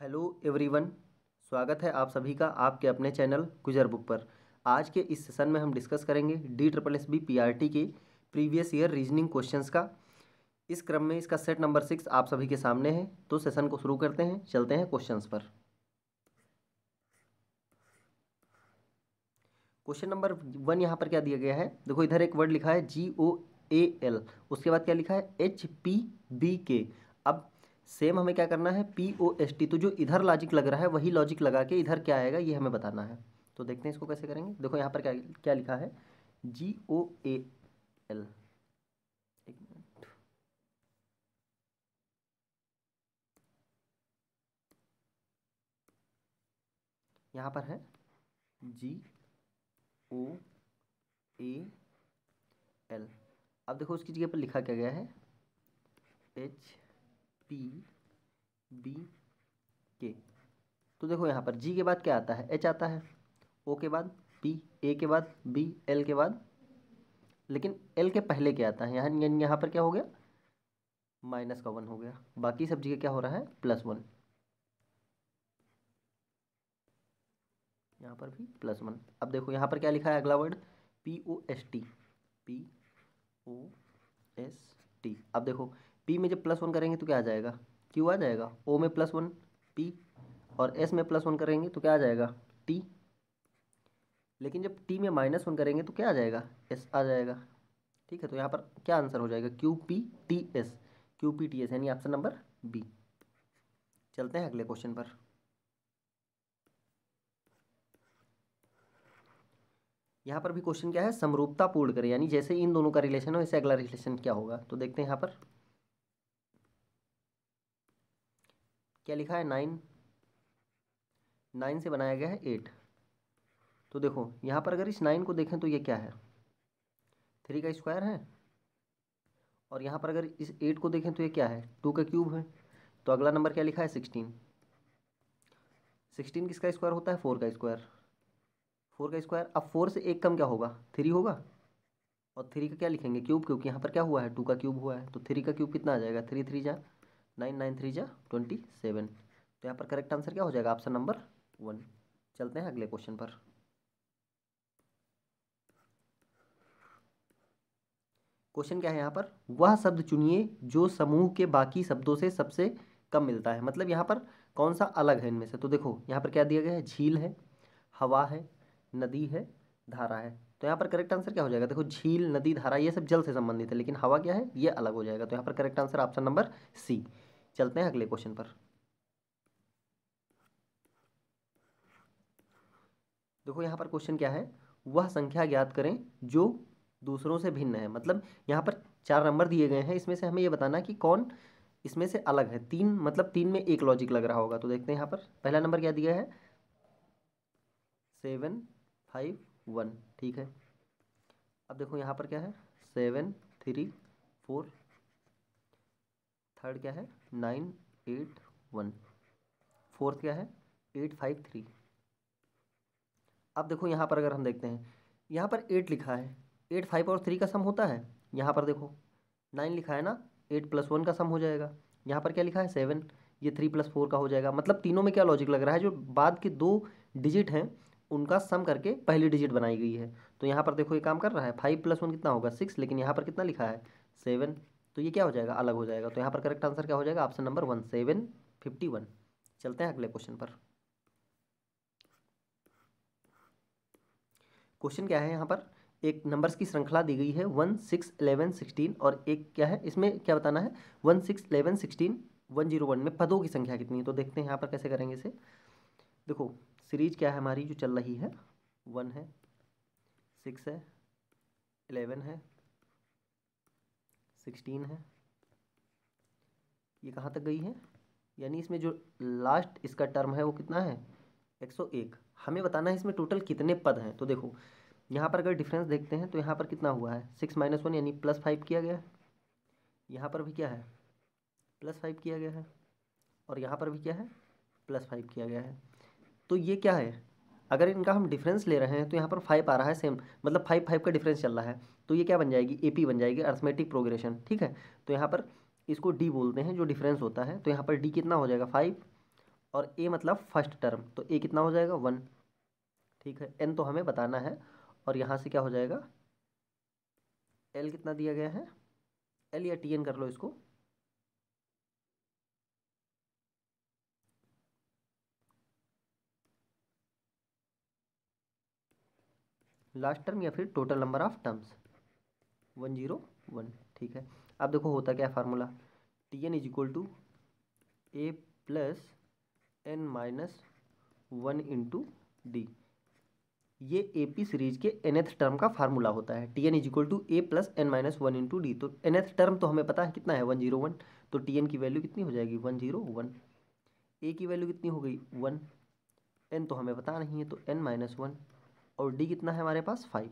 Hello everyone. स्वागत है आप सभी का आपके अपने चैनल गुजर बुक पर। आज के इस सेशन में हम डिस्कस करेंगे DSSB PRT के प्रीवियस ईयर रीजनिंग क्वेश्चंस का। इस क्रम में इसका सेट नंबर 6 आप सभी के सामने है, तो सेशन को शुरू करते हैं। चलते हैं क्वेश्चंस पर। क्वेश्चन नंबर 1 यहाँ पर क्या दिया गया है, देखो इधर एक वर्ड लिखा है GOAL, उसके बाद क्या लिखा है HPBK। अब सेम हमें क्या करना है POST, तो जो इधर लॉजिक लग रहा है वही लॉजिक लगा के इधर क्या आएगा ये हमें बताना है। तो देखते हैं इसको कैसे करेंगे। देखो यहाँ पर क्या क्या लिखा है GOAL। एक मिनट, यहाँ पर है GOAL। अब देखो उसकी जगह पर लिखा क्या गया है HPBK। तो देखो यहाँ पर G के बाद क्या आता है, H आता है, O के बाद P, A के बाद B, L के बाद, लेकिन L के पहले क्या आता है, यहाँ पर क्या हो गया माइनस का 1 हो गया। बाकी सब जगह क्या हो रहा है +1, यहाँ पर भी +1। अब देखो यहाँ पर क्या लिखा है अगला वर्ड POST। POST। अब देखो P में जब +1 करेंगे तो क्या आ जाएगा, Q आ जाएगा। O में +1 P, और S में +1 करेंगे तो क्या आ जाएगा T। लेकिन जब T में -1 करेंगे तो क्या आ जाएगा S आ जाएगा। ठीक है, तो यहाँ पर क्या आंसर हो जाएगा QPTS। QPTS यानी ऑप्शन नंबर B। चलते हैं अगले क्वेश्चन पर। यहाँ पर भी क्वेश्चन क्या है, समरूपता पूर्ण करें, यानी जैसे इन दोनों का रिलेशन हो वैसे अगला रिलेशन क्या होगा। तो देखते हैं यहाँ पर क्या लिखा है 9 से बनाया गया है 8। तो देखो यहाँ पर अगर इस 9 को देखें तो ये क्या है 3 का स्क्वायर है, और यहाँ पर अगर इस 8 को देखें तो ये क्या है 2 का क्यूब है। तो अगला नंबर क्या लिखा है 16। 16 किसका स्क्वायर होता है 4 का स्क्वायर। 4 का स्क्वायर, अब 4 से एक कम क्या होगा 3 होगा, और 3 का क्या लिखेंगे क्यूब, क्योंकि यहाँ पर क्या हुआ है 2 का क्यूब हुआ है। तो 3 का क्यूब कितना आ जाएगा 3 3 जा 9, 9 3 जा 27। तो यहाँ पर करेक्ट आंसर क्या हो जाएगा ऑप्शन नंबर 1। चलते हैं अगले क्वेश्चन पर। क्वेश्चन क्या है यहाँ पर, वह शब्द चुनिए जो समूह के बाकी शब्दों से सबसे कम मिलता है। मतलब यहाँ पर कौन सा अलग है इनमें से। तो देखो यहाँ पर क्या दिया गया है, झील है, हवा है, नदी है, धारा है। तो यहाँ पर करेक्ट आंसर क्या हो जाएगा, देखो झील नदी धारा ये सब जल से संबंधित है, लेकिन हवा क्या है ये अलग हो जाएगा। तो यहाँ पर correct answer option number C। चलते हैं अगले क्वेश्चन पर। देखो यहाँ पर क्वेश्चन क्या है, वह संख्या ज्ञात करें जो दूसरों से भिन्न है। मतलब यहाँ पर 4 नंबर दिए गए हैं, इसमें से हमें ये बताना कि कौन इसमें से अलग है। 3 मतलब 3 में एक लॉजिक लग रहा होगा। तो देखते हैं यहाँ पर पहला नंबर क्या दिया है 7 5 1। ठीक है, अब देखो यहाँ पर क्या है 7 3 4, थर्ड क्या है 9 8 1, फोर्थ क्या है 8 5 3। अब देखो यहाँ पर अगर हम देखते हैं यहाँ पर 8 लिखा है, 8 5 और 3 का सम होता है। यहाँ पर देखो 9 लिखा है ना, 8 + 1 का सम हो जाएगा। यहाँ पर क्या लिखा है 7, ये 3 + 4 का हो जाएगा। मतलब तीनों में क्या लॉजिक लग रहा है, जो बाद के 2 डिजिट हैं उनका सम करके पहली डिजिट बनाई गई है। तो यहाँ पर देखो ये काम कर रहा है, 5 + 1 कितना होगा 6, लेकिन यहाँ पर कितना लिखा है 7। तो ये क्या हो जाएगा अलग हो जाएगा। तो यहाँ पर करेक्ट आंसर क्या हो जाएगा ऑप्शन नंबर 1 7 51। चलते हैं अगले क्वेश्चन पर। क्वेश्चन क्या है यहाँ पर, एक नंबर्स की श्रृंखला दी गई है 1 6 11 16, और एक क्या है इसमें क्या बताना है 1 6 11 16 101 में पदों की संख्या कितनी है। तो देखते हैं यहाँ पर कैसे करेंगे इसे। देखो सीरीज क्या है हमारी जो चल रही है, 1 है, 6 है, 11 है, 16 है। ये कहाँ तक गई है, यानी इसमें जो लास्ट इसका टर्म है वो कितना है 101। हमें बताना है इसमें टोटल कितने पद हैं। तो देखो यहाँ पर अगर डिफरेंस देखते हैं तो यहाँ पर कितना हुआ है 6 - 1 यानी +5 किया गया है। यहाँ पर भी क्या है +5 किया गया है, और यहाँ पर भी क्या है +5 किया गया है। तो ये क्या है, अगर इनका हम डिफरेंस ले रहे हैं तो यहाँ पर 5 आ रहा है सेम, मतलब 5 5 का डिफरेंस चल रहा है। तो ये क्या बन जाएगी AP बन जाएगी, अर्थमेटिक प्रोग्रेशन। ठीक है, तो यहाँ पर इसको D बोलते हैं जो डिफरेंस होता है। तो यहाँ पर D कितना हो जाएगा 5, और ए मतलब फर्स्ट टर्म, तो ए कितना हो जाएगा 1। ठीक है, एन तो हमें बताना है, और यहाँ से क्या हो जाएगा, एल कितना दिया गया है, एल या टी एन कर लो इसको, लास्ट टर्म या फिर टोटल नंबर ऑफ टर्म्स 101। ठीक है, अब देखो होता क्या है formula, T N is equal to A plus N minus 1 into D. ये एपी सीरीज के nth टर्म का फार्मूला होता है, T N is equal to A plus N minus 1 into D. तो nth टर्म तो हमें पता है कितना है 101, तो टी एन की वैल्यू कितनी हो जाएगी 101। ए की वैल्यू कितनी हो गई 1, एन तो हमें पता नहीं है तो एन माइनस 1, और डी कितना है हमारे पास 5।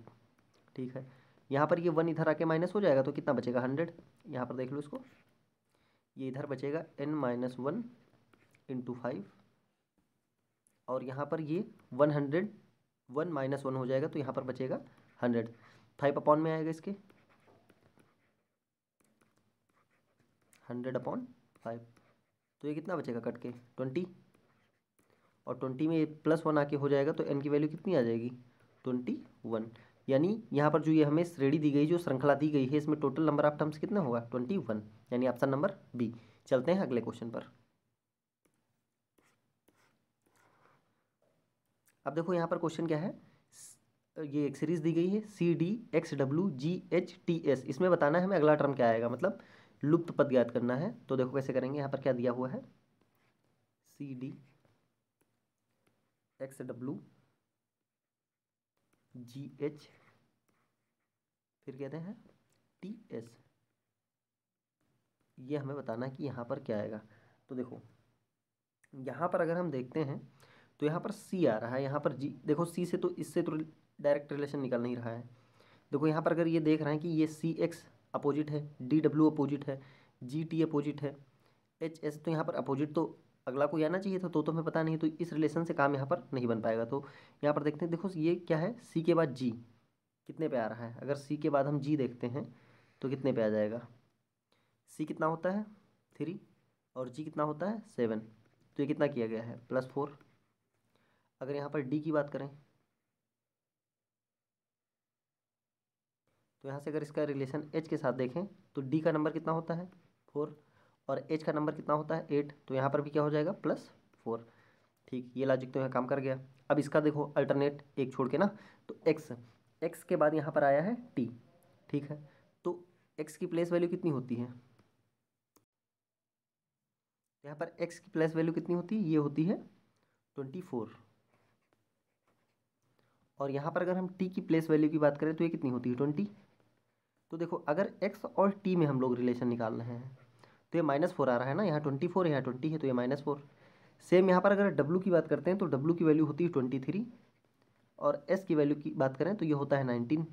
ठीक है, यहाँ पर ये 1 इधर आके माइनस हो जाएगा तो कितना बचेगा 100। यहाँ पर देख लो इसको, ये इधर बचेगा एन माइनस 1 इंटू 5, और यहाँ पर ये 100 1 माइनस 1 हो जाएगा तो यहाँ पर बचेगा 100। 5 अपॉन में आएगा इसके 100/5, तो ये कितना बचेगा कट के 20, और 20 में +1 आके हो जाएगा तो एन की वैल्यू कितनी आ जाएगी 21। यानी यहाँ पर जो ये हमें श्रेणी दी गई, जो श्रृंखला दी गई है, इसमें टोटल नंबर ऑफ टर्म्स कितना होगा 21, यानी ऑप्शन नंबर बी। चलते हैं अगले क्वेश्चन पर। अब देखो यहाँ पर क्वेश्चन क्या है, ये एक सीरीज दी गई है CDXWGHTS, इसमें बताना है हमें अगला टर्म क्या आएगा, मतलब लुप्त पद ज्ञात करना है। तो देखो कैसे करेंगे, यहाँ पर क्या दिया हुआ है CDXWGH, फिर कहते हैं TS, ये हमें बताना है कि यहाँ पर क्या आएगा। तो देखो यहाँ पर अगर हम देखते हैं तो यहाँ पर C आ रहा है, यहाँ पर G, देखो C से तो इससे तो डायरेक्ट रिलेशन निकल नहीं रहा है। देखो यहाँ पर अगर ये देख रहे हैं कि ये CX अपोजिट है, DW अपोजिट है, GT अपोजिट है, HS, तो यहाँ पर अपोजिट तो अगला कोई आना चाहिए था, तो हमें पता नहीं, तो इस रिलेशन से काम यहाँ पर नहीं बन पाएगा। तो यहाँ पर देखते हैं, देखो ये क्या है, C के बाद G कितने पे आ रहा है, अगर C के बाद हम G देखते हैं तो कितने पे आ जाएगा, C कितना होता है 3 और G कितना होता है 7, तो ये कितना किया गया है +4। अगर यहाँ पर D की बात करें तो यहाँ से अगर इसका रिलेशन H के साथ देखें तो D का नंबर कितना होता है 4, और H का नंबर कितना होता है 8, तो यहाँ पर भी क्या हो जाएगा +4। ठीक, ये लॉजिक तो यहाँ काम कर गया। अब इसका देखो अल्टरनेट एक छोड़ के ना, तो x के बाद यहाँ पर आया है t। ठीक है, तो x की प्लेस वैल्यू कितनी होती है, यहाँ पर x की प्लेस वैल्यू कितनी होती है, ये होती है 24, और यहाँ पर अगर हम t की प्लेस वैल्यू की बात करें तो ये कितनी होती है 20। तो देखो अगर x और t में हम लोग रिलेशन निकाल रहे हैं तो ये -4 आ रहा है ना, यहाँ 24 यहाँ 20 है तो ये -4। सेम यहाँ पर अगर w की बात करते हैं तो w की वैल्यू होती है 23, और s की वैल्यू की बात करें तो ये होता है 19।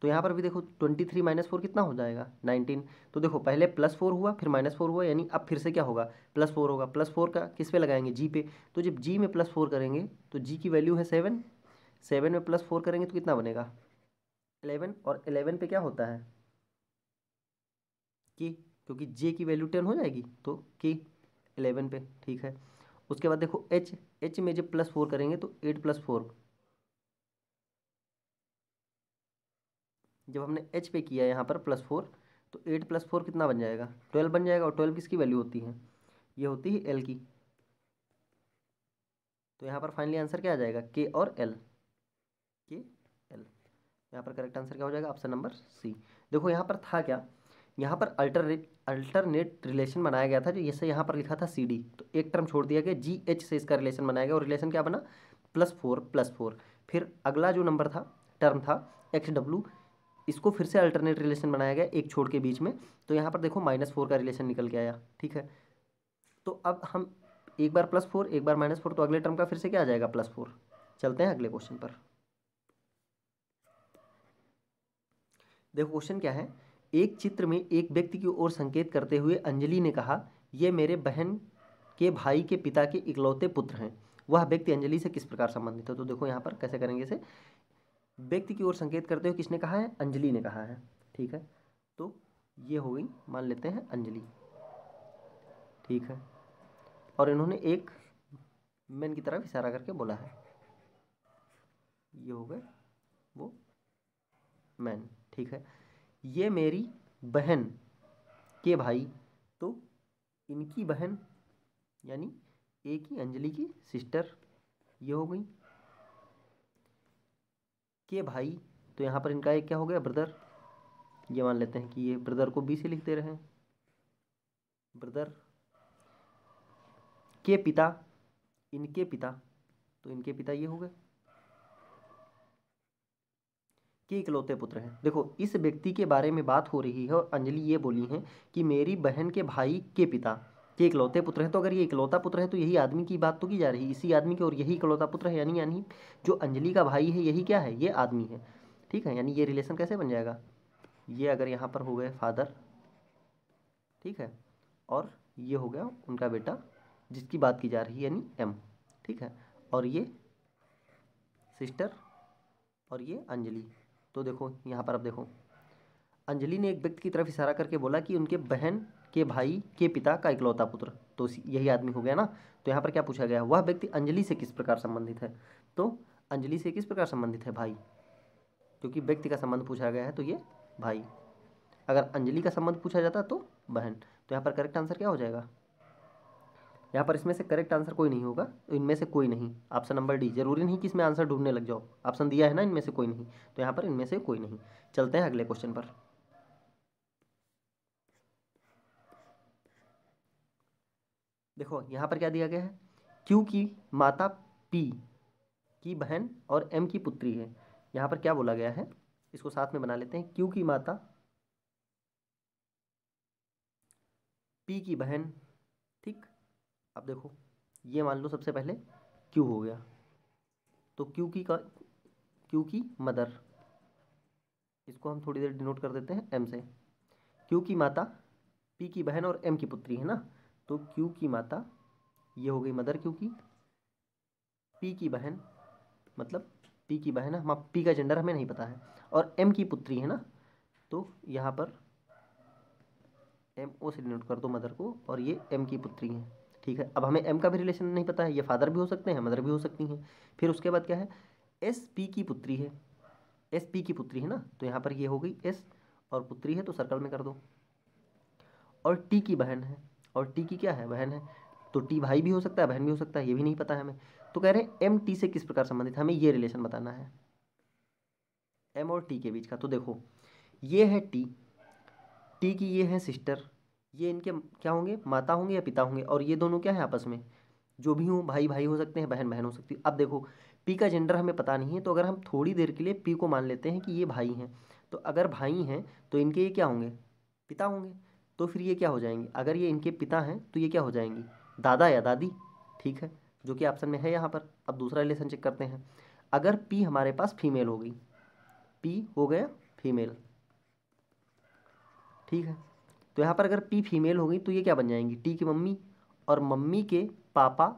तो यहाँ पर भी देखो 23 - 4 कितना हो जाएगा 19। तो देखो पहले +4 हुआ फिर -4 हुआ, यानी अब फिर से क्या होगा +4 होगा। +4 का किस पे लगाएंगे g पे, तो जब g में +4 करेंगे तो g की वैल्यू है 7, 7 में +4 करेंगे तो कितना बनेगा 11, और 11 पे क्या होता है k, क्योंकि j की वैल्यू 10 हो जाएगी तो k 11 पे। ठीक है, उसके बाद देखो h में जब +4 करेंगे तो 8 + 4, जब हमने h पे किया यहाँ पर +4 तो 8 + 4 कितना बन जाएगा 12 बन जाएगा, और 12 किसकी वैल्यू होती है, ये होती है l की। तो यहाँ पर फाइनली आंसर क्या आ जाएगा k और l, k l। यहाँ पर करेक्ट आंसर क्या हो जाएगा ऑप्शन नंबर सी। देखो यहाँ पर था क्या, यहाँ पर अल्टरनेट रिलेशन बनाया गया था, जो जैसे यहाँ पर लिखा था CD, तो एक टर्म छोड़ दिया गया GH से इसका रिलेशन बनाया गया, और रिलेशन क्या बना +4 फिर अगला जो नंबर था टर्म था XW, इसको फिर से अल्टरनेट रिलेशन बनाया गया एक छोड़ के बीच में, तो यहाँ पर देखो -4 का रिलेशन निकल के आया। ठीक है, तो अब हम एक बार +4 एक बार -4, तो अगले टर्म का फिर से क्या आ जाएगा +4। चलते हैं अगले क्वेश्चन पर। देखो क्वेश्चन क्या है, एक चित्र में एक व्यक्ति की ओर संकेत करते हुए अंजलि ने कहा, ये मेरे बहन के भाई के पिता के इकलौते पुत्र हैं। वह व्यक्ति अंजलि से किस प्रकार संबंधित है। तो देखो यहाँ पर कैसे करेंगे इसे, व्यक्ति की ओर संकेत करते हुए किसने कहा है अंजलि ने कहा है। ठीक है, तो ये हो गई, मान लेते हैं अंजलि। ठीक है, और इन्होंने एक मैन की तरफ इशारा करके बोला है। ये हो गए वो मैन, ठीक है। ये मेरी बहन के भाई, तो इनकी बहन यानी ए की, अंजलि की सिस्टर, ये हो गई। के भाई, तो यहाँ पर इनका एक क्या हो गया, ब्रदर। ये मान लेते हैं कि ये ब्रदर को बी से लिख दे रहे हैं, ब्रदर। के पिता, इनके पिता, तो इनके पिता ये हो गए। के इकलौते पुत्र हैं। देखो इस व्यक्ति के बारे में बात हो रही है और अंजलि ये बोली है कि मेरी बहन के भाई के पिता के इकलौते पुत्र हैं। तो अगर ये इकलौता पुत्र है तो यही आदमी की बात तो की जा रही है, इसी आदमी के, और यही इकलौता पुत्र है, यानी जो अंजलि का भाई है यही क्या है, ये आदमी है, ठीक है। यानी ये रिलेशन कैसे बन जाएगा, ये अगर यहाँ पर हो गए फादर, ठीक है, और ये हो गया उनका बेटा जिसकी बात की जा रही है यानी एम, ठीक है, और ये सिस्टर और ये अंजलि। तो देखो यहाँ पर अब देखो, अंजलि ने एक व्यक्ति की तरफ इशारा करके बोला कि उनके बहन के भाई के पिता का इकलौता पुत्र, तो यही आदमी हो गया ना। तो यहाँ पर क्या पूछा गया, वह व्यक्ति अंजलि से किस प्रकार संबंधित है। तो अंजलि से किस प्रकार संबंधित है, भाई, क्योंकि व्यक्ति का संबंध पूछा गया है तो ये भाई। अगर अंजलि का संबंध पूछा जाता तो बहन। तो यहाँ पर करेक्ट आंसर क्या हो जाएगा, यहाँ पर इसमें से करेक्ट आंसर कोई नहीं होगा, तो इनमें से कोई नहीं, ऑप्शन नंबर डी। जरूरी नहीं कि इसमें आंसर ढूंढने लग जाओ, ऑप्शन दिया है ना इनमें से कोई नहीं, तो यहाँ पर इनमें से कोई नहीं। चलते हैं अगले क्वेश्चन पर। देखो यहाँ पर क्या दिया गया है, क्यू की माता पी की बहन और एम की पुत्री है। यहाँ पर क्या बोला गया है, इसको साथ में बना लेते हैं, क्यू की माता पी की बहन, ठीक। अब देखो ये मान लो सबसे पहले क्यू हो गया, तो क्यू की मदर, इसको हम थोड़ी देर डिनोट कर देते हैं एम से। क्यू की माता पी की बहन और एम की पुत्री है ना, तो क्यू की माता ये हो गई मदर, क्यू की, पी की बहन, मतलब पी की बहन है, हम पी का जेंडर हमें नहीं पता है, और एम की पुत्री है ना, तो यहाँ पर एम ओ से डिनोट कर दो मदर को, और ये एम की पुत्री है, ठीक है। अब हमें एम का भी रिलेशन नहीं पता है, ये फादर भी हो सकते हैं, मदर भी हो सकती हैं। फिर उसके बाद क्या है, एस पी की पुत्री है, एस पी की पुत्री है ना, तो यहाँ पर ये हो गई एस, और पुत्री है तो सर्कल में कर दो, और टी की बहन है, और टी की क्या है, बहन है, तो टी भाई भी हो सकता है बहन भी हो सकता है, ये भी नहीं पता है हमें। तो कह रहे हैं एम टी से किस प्रकार संबंधित है, हमें ये रिलेशन बताना है एम और टी के बीच का। तो देखो ये है टी, टी की ये है सिस्टर, ये इनके क्या होंगे, माता होंगे या पिता होंगे, और ये दोनों क्या है आपस में, जो भी हो, भाई भाई हो सकते हैं, बहन बहन हो सकती है। अब देखो पी का जेंडर हमें पता नहीं है, तो अगर हम थोड़ी देर के लिए पी को मान लेते हैं कि ये भाई हैं, तो अगर भाई हैं तो इनके ये क्या होंगे, पिता होंगे। तो फिर ये क्या हो जाएंगे, अगर ये इनके पिता हैं तो ये क्या हो जाएंगी, दादा या दादी, ठीक है, जो कि ऑप्शन में है यहाँ पर। अब दूसरा रिलेशन चेक करते हैं, अगर पी हमारे पास फीमेल हो गई, पी हो गया फीमेल, ठीक है, तो यहाँ पर अगर पी फीमेल हो गई तो ये क्या बन जाएंगी, टी की मम्मी, और मम्मी के पापा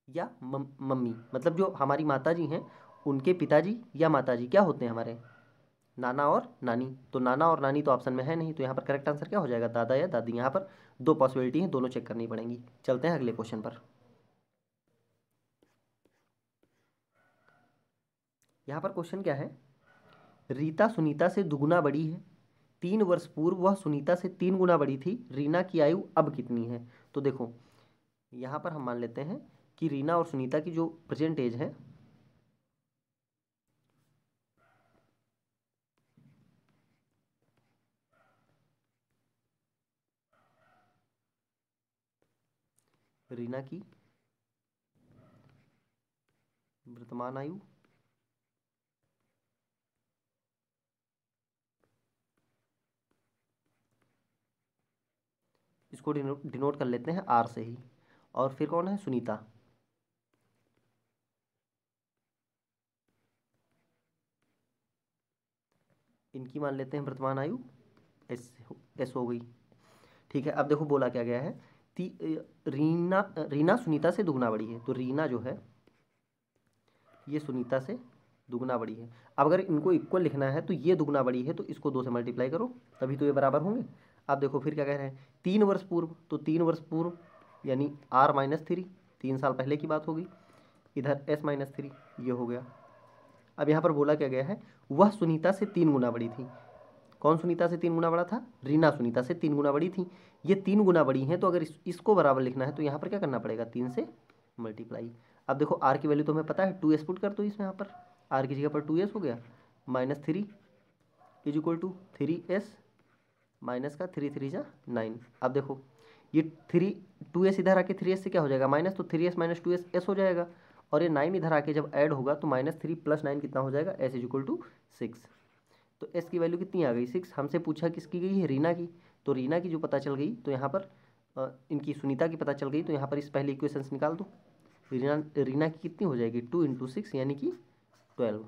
या मम्मी, मतलब जो हमारी माता जी हैं उनके पिताजी या माता जी क्या होते हैं हमारे, नाना और नानी। तो नाना और नानी तो ऑप्शन में है नहीं, तो यहाँ पर करेक्ट आंसर क्या हो जाएगा, दादा या दादी। यहाँ पर दो पॉसिबिलिटी हैं, दोनों चेक करनी पड़ेंगी। चलते हैं अगले क्वेश्चन पर। यहाँ पर क्वेश्चन क्या है, रीता सुनीता से दुगुना बड़ी है, 3 वर्ष पूर्व वह सुनीता से 3 गुना बड़ी थी, रीना की आयु अब कितनी है। तो देखो यहाँ पर हम मान लेते हैं कि रीना और सुनीता की जो प्रेजेंट एज है, रीना की वर्तमान आयु इसको डिनोट कर लेते हैं आर से ही, और फिर कौन है, सुनीता, इनकी मान लेते हैं वर्तमान आयु एस, एस हो गई, ठीक है। अब देखो बोला क्या गया है, रीना रीना सुनीता से दुगना बड़ी है, तो रीना जो है ये सुनीता से दुगना बड़ी है। अब अगर इनको इक्वल लिखना है तो ये दुगना बड़ी है, तो इसको 2 से मल्टीप्लाई करो तभी तो ये बराबर होंगे। अब देखो फिर क्या कह रहे हैं, 3 वर्ष पूर्व, तो 3 वर्ष पूर्व यानी R-3, 3 साल पहले की बात होगी। इधर s-3 ये हो गया। अब यहाँ पर बोला क्या गया है, वह सुनीता से 3 गुना बड़ी थी। कौन सुनीता से 3 गुना बड़ा था? रीना सुनीता से 3 गुना बड़ी थी। ये 3 गुना बड़ी हैं, तो अगर इसको बराबर लिखना है तो यहाँ पर क्या करना पड़ेगा, 3 से मल्टीप्लाई। अब देखो r की वैल्यू तो हमें पता है, 2s पुट कर दो इसमें, यहाँ पर r की जगह पर 2s हो गया, -3 is equal to 3s minus का 3 3 जा 9। अब देखो ये 2s इधर आके 3s से क्या हो जाएगा माइनस, तो 3s माइनस 2s s हो जाएगा, और ये 9 इधर आके जब ऐड होगा तो -3 + 9 कितना हो जाएगा, s इज इक्वल टू 6। तो s की वैल्यू कितनी आ गई, 6। हमसे पूछा किसकी गई है, रीना की। तो रीना की जो पता चल गई, तो यहाँ पर इनकी सुनीता की पता चल गई, तो यहाँ पर इस पहले इक्वेशन से निकाल दो। रीना की कितनी हो जाएगी, 2 × 6 यानी कि 12।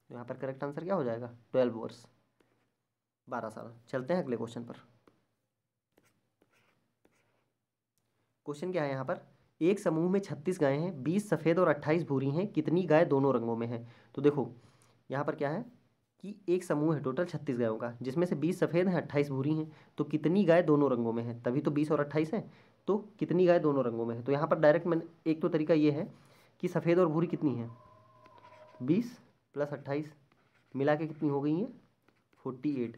तो यहाँ पर करेक्ट आंसर क्या हो जाएगा, 12 वर्ष, 12 साल। चलते हैं अगले क्वेश्चन पर। क्वेश्चन क्या है यहाँ पर, एक समूह में 36 गायें हैं, 20 सफ़ेद और 28 भूरी हैं, कितनी गाय दोनों रंगों में हैं? तो देखो यहाँ पर क्या है कि एक समूह है टोटल 36 गायों का, जिसमें से 20 सफ़ेद हैं, 28 भूरी हैं, तो कितनी गाय दोनों रंगों में है, तभी तो 20 और 28 हैं, तो कितनी गाय दोनों रंगों में है। तो यहाँ पर डायरेक्ट मैंने एक तो तरीका ये है कि सफ़ेद और भूरी कितनी है, 20 + 28 मिला के कितनी हो गई हैं, 48।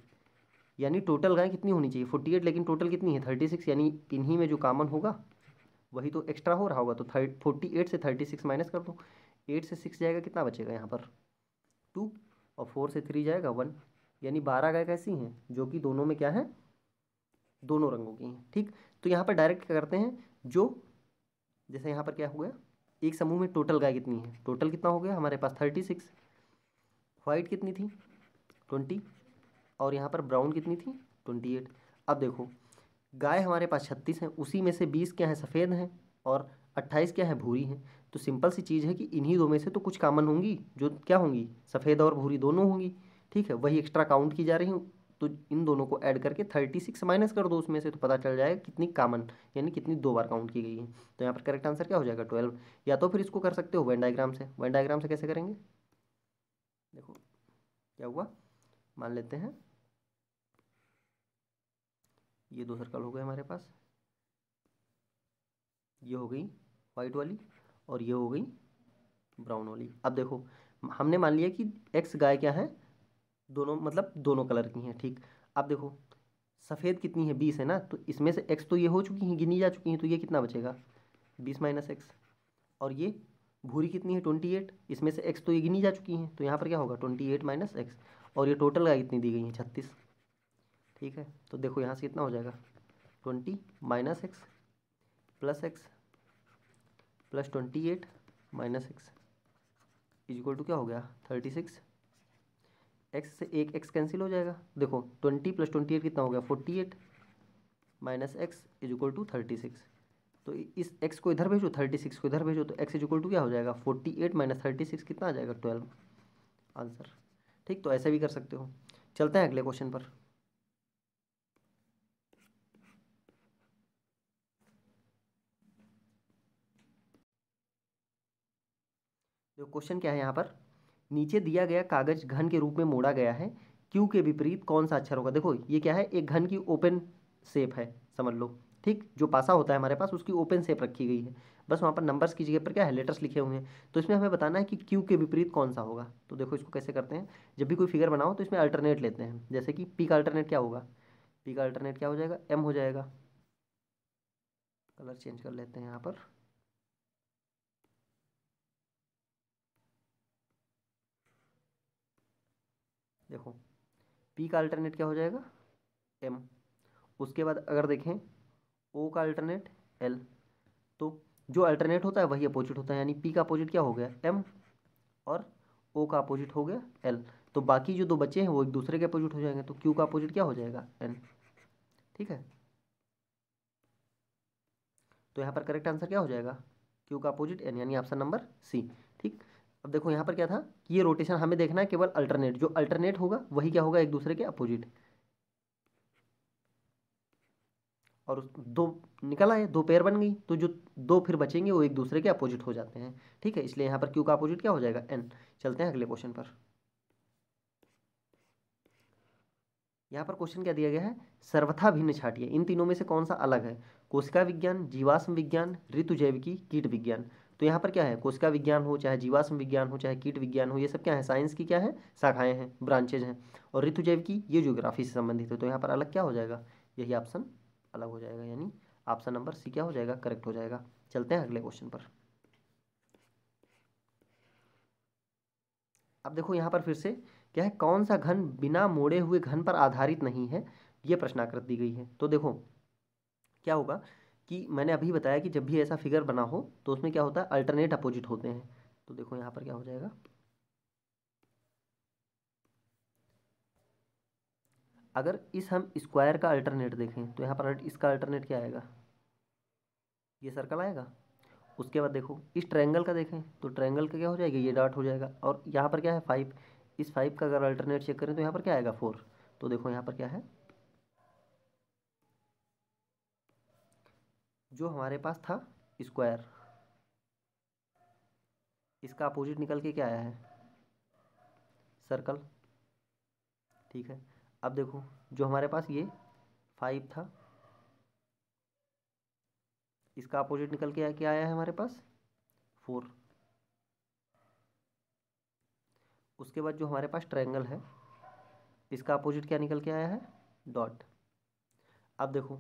यानी टोटल गाय कितनी होनी चाहिए, 48, लेकिन टोटल कितनी है 36, यानी इन्हीं में जो कॉमन होगा वही तो एक्स्ट्रा हो रहा होगा। तो 48 से 36 माइनस कर दो, 8 से 6 जाएगा, कितना बचेगा यहाँ पर 2, और 4 से 3 जाएगा 1, यानी 12 गाय कैसी हैं, जो कि दोनों में क्या है, दोनों रंगों की हैं। ठीक, तो यहाँ पर डायरेक्ट क्या करते हैं, जो जैसे यहाँ पर क्या हो गया, एक समूह में टोटल गाय कितनी है, टोटल कितना हो गया हमारे पास 36, वाइट कितनी थी 20, और यहाँ पर ब्राउन कितनी थी 28। अब देखो गाय हमारे पास 36 हैं, उसी में से 20 क्या है सफ़ेद हैं, और 28 क्या है भूरी हैं। तो सिंपल सी चीज़ है कि इन्हीं दो में से तो कुछ कॉमन होंगी, जो क्या होंगी, सफ़ेद और भूरी दोनों होंगी। ठीक है, वही एक्स्ट्रा काउंट की जा रही हूँ, तो इन दोनों को ऐड करके 36 माइनस कर दो उसमें से, तो पता चल जाएगा कितनी कॉमन, यानी कितनी 2 बार काउंट की गई है। तो यहाँ पर करेक्ट आंसर क्या हो जाएगा 12। या तो फिर इसको कर सकते हो वेन डायग्राम से। वेन डायग्राम से कैसे करेंगे, देखो क्या हुआ, मान लेते हैं ये 2 सर्कल हो गए हमारे पास, ये हो गई वाइट वाली और ये हो गई ब्राउन वाली। अब देखो हमने मान लिया कि एक्स गाय क्या है, दोनों मतलब दोनों कलर की हैं। ठीक, अब देखो सफ़ेद कितनी है 20 है ना, तो इसमें से एक्स तो ये हो चुकी हैं, गिनी जा चुकी हैं, तो ये कितना बचेगा 20 - एक्स। और ये भूरी कितनी है 28, इसमें से एक्स तो ये गिनी जा चुकी हैं, तो यहाँ पर क्या होगा 28 - एक्स। और ये टोटल गाय कितनी दी गई है 36। ठीक है, तो देखो यहाँ से कितना हो जाएगा 20 - X + X + 28 - X is equal to क्या हो गया 36। एक्स से एक एक्स कैंसिल हो जाएगा, देखो 20 + 28 कितना हो गया 48 - एक्स इज इक्वल टू 36। तो इस x को इधर भेजो, 36 को इधर भेजो, तो x इज इक्वल टू क्या हो जाएगा 48 - 36 कितना आ जाएगा 12 आंसर। ठीक, तो ऐसे भी कर सकते हो। चलते हैं अगले क्वेश्चन पर। देखो क्वेश्चन क्या है यहाँ पर, नीचे दिया गया कागज घन के रूप में मोड़ा गया है, क्यू के विपरीत कौन सा अक्षर होगा। देखो ये क्या है, एक घन की ओपन शेप है समझ लो। ठीक, जो पासा होता है हमारे पास उसकी ओपन शेप रखी गई है, बस वहाँ पर नंबर्स की जगह पर क्या है लेटर्स लिखे हुए हैं। तो इसमें हमें बताना है कि क्यू के विपरीत कौन सा होगा। तो देखो इसको कैसे करते हैं, जब भी कोई फिगर बनाओ तो इसमें अल्टरनेट लेते हैं। जैसे कि पी का अल्टरनेट क्या होगा, पी का अल्टरनेट क्या हो जाएगा एम हो जाएगा। कलर चेंज कर लेते हैं यहाँ पर, देखो पी का अल्टरनेट क्या हो जाएगा एम। उसके बाद अगर देखें ओ का अल्टरनेट एल, तो जो अल्टरनेट होता है वही अपोजिट होता है, यानी पी का अपोजिट क्या हो गया एम, और ओ का अपोजिट हो गया एल। तो बाकी जो दो बच्चे हैं वो एक दूसरे के अपोजिट हो जाएंगे, तो क्यू का अपोजिट क्या हो जाएगा एन। ठीक है, तो यहाँ पर करेक्ट आंसर क्या हो जाएगा क्यू का अपोजिट एन, यानी ऑप्शन नंबर सी। ठीक, अब देखो यहाँ पर क्या था कि ये रोटेशन हमें देखना है केवल अल्टरनेट, जो अल्टरनेट होगा वही क्या होगा एक दूसरे के अपोजिट। और दो निकल आए, दो पेयर बन गई, तो जो दो फिर बचेंगे वो एक दूसरे के अपोजिट हो जाते हैं। ठीक है, इसलिए यहाँ पर क्यू का अपोजिट क्या हो जाएगा एन। चलते हैं अगले क्वेश्चन पर। यहाँ पर क्वेश्चन क्या दिया गया है, सर्वथा भिन्न छाटिए इन तीनों में से कौन सा अलग है। कोशिका विज्ञान, जीवाश्म विज्ञान, ऋतु जैविकी, कीट विज्ञान। तो यहाँ पर क्या है, कोशिका विज्ञान हो, चाहे जीवाश्म विज्ञान हो, चाहे कीट विज्ञान हो, ये सब क्या है, साइंस की क्या है, शाखाएं हैं, ब्रांचेज हैं। और ऋतु जैविकी ये ज्योग्राफी से संबंधित है। तो यहाँ पर अलग क्या हो जाएगा, यही ऑप्शन अलग हो जाएगा, यानी ऑप्शन नंबर सी क्या हो जाएगा, करेक्ट हो जाएगा। चलते हैं अगले क्वेश्चन पर। अब देखो यहाँ पर फिर से क्या है, कौन सा घन बिना मोड़े हुए घन पर आधारित नहीं है, ये प्रश्नाकृत दी गई है। तो देखो क्या होगा कि मैंने अभी बताया कि जब भी ऐसा फिगर बना हो तो उसमें क्या होता है, अल्टरनेट अपोजिट होते हैं। तो देखो यहाँ पर क्या हो जाएगा, अगर इस हम स्क्वायर का अल्टरनेट देखें तो यहाँ पर इसका अल्टरनेट क्या आएगा, ये सर्कल आएगा। उसके बाद देखो इस ट्रायंगल का देखें तो ट्रायंगल का क्या हो जाएगा, ये डॉट हो जाएगा। और यहाँ पर क्या है, 5, इस 5 का अगर अल्टरनेट चेक करें तो यहाँ पर क्या आएगा, 4। तो देखो यहाँ पर क्या है, जो हमारे पास था स्क्वायर, इसका अपोजिट निकल के क्या आया है, सर्कल। ठीक है, अब देखो जो हमारे पास ये 5 था, इसका अपोजिट निकल के क्या आया है हमारे पास, 4। उसके बाद जो हमारे पास ट्रायंगल है, इसका अपोजिट क्या निकल के आया है, डॉट। अब देखो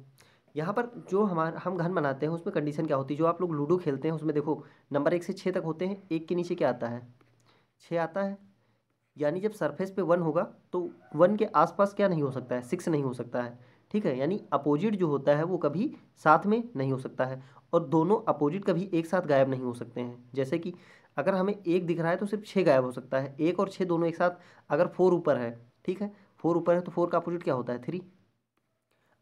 यहाँ पर जो हम घन बनाते हैं उसमें कंडीशन क्या होती है, जो आप लोग लूडो खेलते हैं उसमें देखो नंबर 1 से 6 तक होते हैं, 1 के नीचे क्या आता है, 6 आता है। यानी जब सरफेस पे 1 होगा तो 1 के आसपास क्या नहीं हो सकता है, 6 नहीं हो सकता है। ठीक है, यानी अपोजिट जो होता है वो कभी साथ में नहीं हो सकता है। और दोनों अपोजिट कभी एक साथ गायब नहीं हो सकते हैं। जैसे कि अगर हमें 1 दिख रहा है तो सिर्फ 6 गायब हो सकता है, 1 और 6 दोनों एक साथ। अगर 4 ऊपर है, ठीक है, 4 ऊपर है तो 4 का अपोजिट क्या होता है, 3।